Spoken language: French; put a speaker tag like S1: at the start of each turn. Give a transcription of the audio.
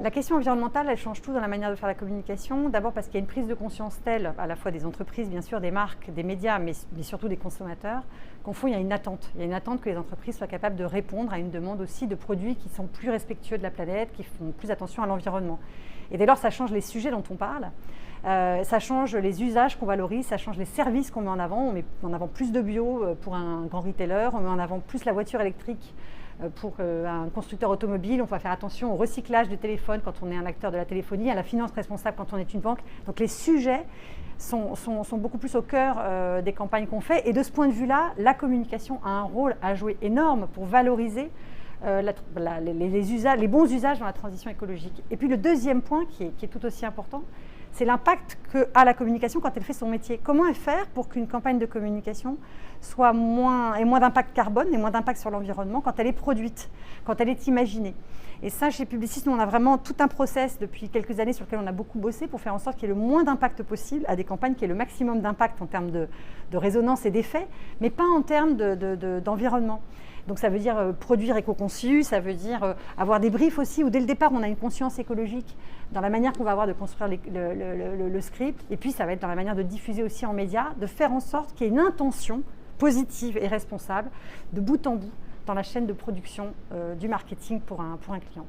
S1: La question environnementale, elle change tout dans la manière de faire la communication. D'abord parce qu'il y a une prise de conscience telle, à la fois des entreprises, bien sûr, des marques, des médias, mais surtout des consommateurs, qu'au fond, il y a une attente. Il y a une attente que les entreprises soient capables de répondre à une demande aussi de produits qui sont plus respectueux de la planète, qui font plus attention à l'environnement. Et dès lors, ça change les sujets dont on parle, ça change les usages qu'on valorise, ça change les services qu'on met en avant. On met en avant plus de bio pour un grand retailer, on met en avant plus la voiture électrique pour un constructeur automobile, on va faire attention au recyclage du téléphone quand on est un acteur de la téléphonie, à la finance responsable quand on est une banque. Donc les sujets sont beaucoup plus au cœur des campagnes qu'on fait. Et de ce point de vue-là, la communication a un rôle à jouer énorme pour valoriser les bons usages dans la transition écologique. Et puis le deuxième point qui est tout aussi important, c'est l'impact qu'a la communication quand elle fait son métier. Comment faire pour qu'une campagne de communication ait moins d'impact carbone et moins d'impact sur l'environnement quand elle est produite, quand elle est imaginée. Et ça, chez Publicis, nous, on a vraiment tout un process depuis quelques années sur lequel on a beaucoup bossé pour faire en sorte qu'il y ait le moins d'impact possible à des campagnes qui aient le maximum d'impact en termes de résonance et d'effet, mais pas en termes d'environnement. Donc ça veut dire produire éco-conçu, ça veut dire avoir des briefs aussi où dès le départ on a une conscience écologique dans la manière qu'on va avoir de construire le script, et puis ça va être dans la manière de diffuser aussi en médias, de faire en sorte qu'il y ait une intention positive et responsable de bout en bout dans la chaîne de production du marketing pour un client.